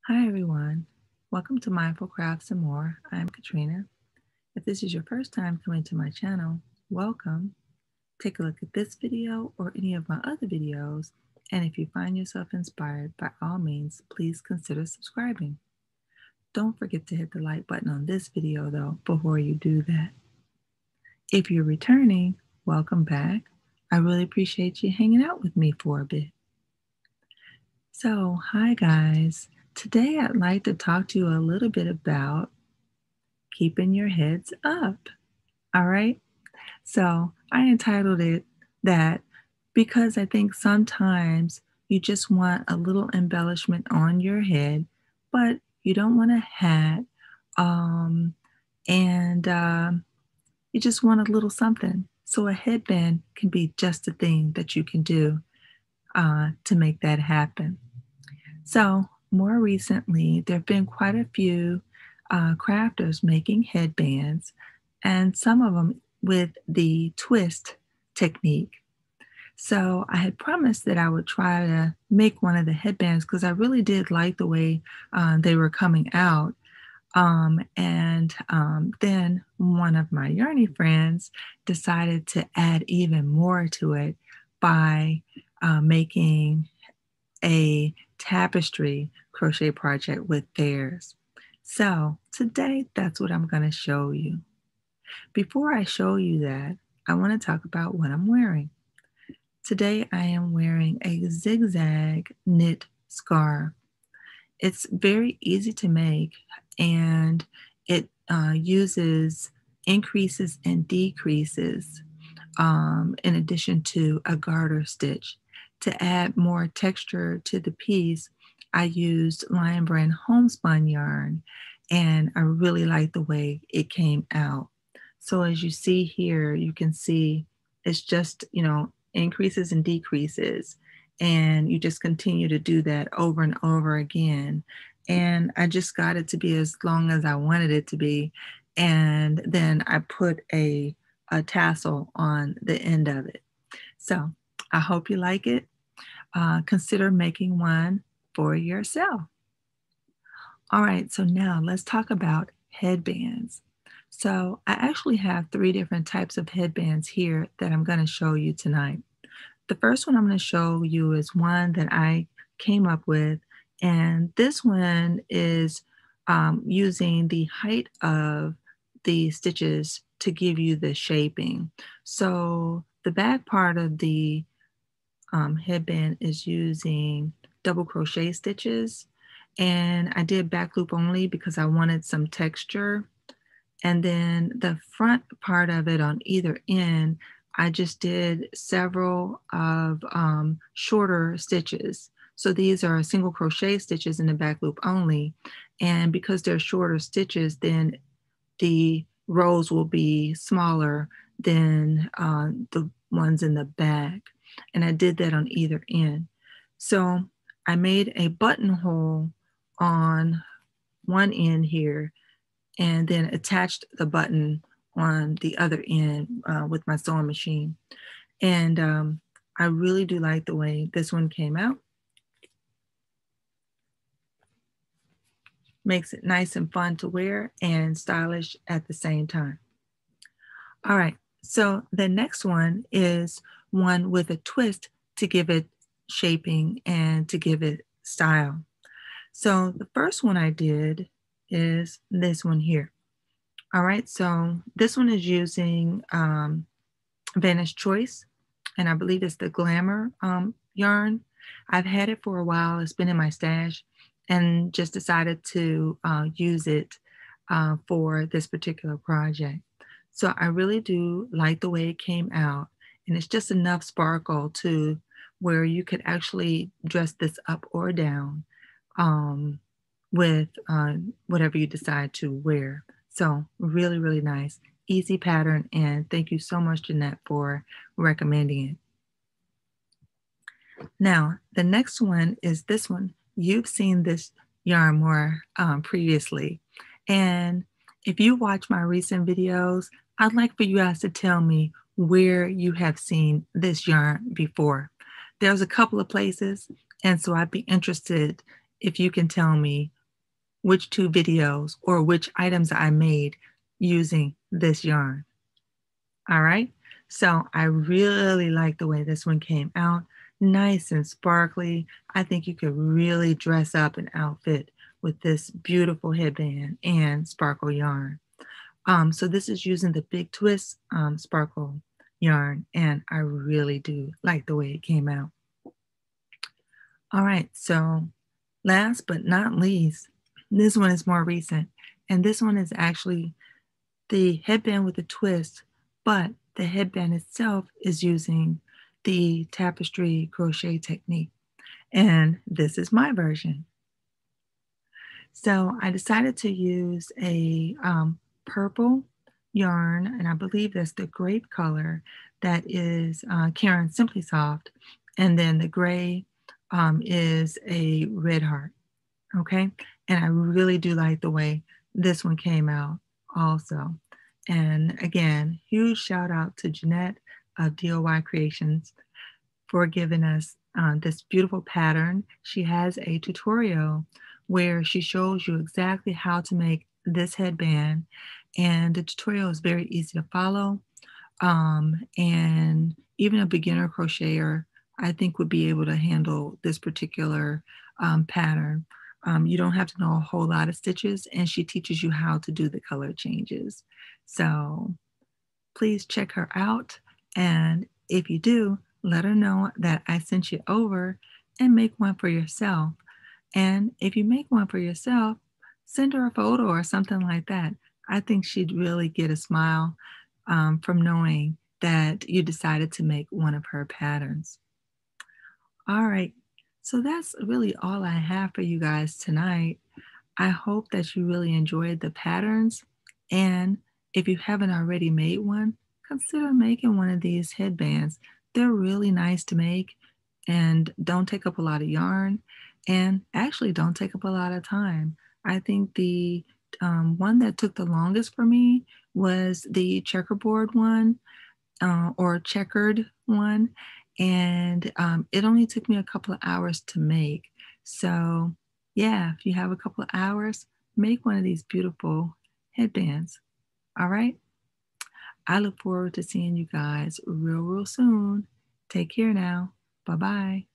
Hi everyone, welcome to Mindful Crafts and More. I'm Katrina. If this is your first time coming to my channel, welcome. Take a look at this video or any of my other videos, and if you find yourself inspired, by all means, please consider subscribing. Don't forget to hit the like button on this video though before you do that. If you're returning, welcome back. I really appreciate you hanging out with me for a bit. So, hi guys. Today I'd like to talk to you a little bit about keeping your heads up. All right. So I entitled it that because I think sometimes you just want a little embellishment on your head, but you don't want a hat. Um, and you just want a little something. So a headband can be just the thing that you can do to make that happen. So more recently, there have been quite a few crafters making headbands, and some of them with the twist technique. So I had promised that I would try to make one of the headbands because I really did like the way they were coming out. And then one of my yarny friends decided to add even more to it by making a tapestry crochet project with theirs. So today, that's what I'm going to show you. Before I show you that, I want to talk about what I'm wearing. Today, I am wearing a zigzag knit scarf. It's very easy to make, and it uses increases and decreases in addition to a garter stitch. To add more texture to the piece, I used Lion Brand homespun yarn, and I really like the way it came out. So as you see here, you can see it's just, increases and decreases. And you just continue to do that over and over again. And I just got it to be as long as I wanted it to be. And then I put a tassel on the end of it. So I hope you like it. Consider making one for yourself. All right, so now let's talk about headbands. So I actually have 3 different types of headbands here that I'm going to show you tonight. The first one I'm going to show you is one that I came up with, and this one is using the height of the stitches to give you the shaping. So the back part of the headband is using double crochet stitches, and I did back loop only because I wanted some texture. And then the front part of it on either end, I just did several of shorter stitches. So these are single crochet stitches in the back loop only. And because they're shorter stitches, then the rows will be smaller than the ones in the back. And I did that on either end. So I made a buttonhole on one end here and then attached the button on the other end with my sewing machine. And I really do like the way this one came out. Makes it nice and fun to wear and stylish at the same time. All right, so the next one is one with a twist to give it shaping and to give it style. So the first one I did is this one here. All right, so this one is using Vantage Choice, and I believe it's the Glamour yarn. I've had it for a while. It's been in my stash, and just decided to use it for this particular project. So I really do like the way it came out, and it's just enough sparkle to where you could actually dress this up or down with whatever you decide to wear. So really, really nice, easy pattern, and thank you so much, Jeanette, for recommending it. Now, the next one is this one. You've seen this yarn more previously, and if you watch my recent videos, I'd like for you guys to tell me where you have seen this yarn before. There's a couple of places, and so I'd be interested if you can tell me which 2 videos or which items I made using this yarn. All right, so I really like the way this one came out. Nice and sparkly. I think you could really dress up an outfit with this beautiful headband and sparkle yarn. So this is using the Big Twist sparkle yarn, and I really do like the way it came out. All right, so last but not least, this one is more recent, and this one is actually the headband with a twist, but the headband itself is using the tapestry crochet technique, and this is my version. So I decided to use a purple yarn, and I believe that's the grape color that is Karen Simply Soft, and then the gray is a red heart, okay? And I really do like the way this one came out also. And again, huge shout out to Jeanette of DOYCreations for giving us this beautiful pattern. She has a tutorial where she shows you exactly how to make this headband, and the tutorial is very easy to follow, and even a beginner crocheter I think would be able to handle this particular pattern. You don't have to know a whole lot of stitches, and she teaches you how to do the color changes. So please check her out, and if you do, let her know that I sent you over, and make one for yourself. And if you make one for yourself, send her a photo or something like that. I think she'd really get a smile from knowing that you decided to make one of her patterns. All right, so that's really all I have for you guys tonight. I hope that you really enjoyed the patterns, and if you haven't already made one, consider making one of these headbands. They're really nice to make and don't take up a lot of yarn, and actually don't take up a lot of time. I think the one that took the longest for me was the checkerboard one, or checkered one, and it only took me a couple of hours to make. So yeah, if you have a couple of hours, make one of these beautiful headbands. All right, I look forward to seeing you guys real soon. Take care now. Bye-bye.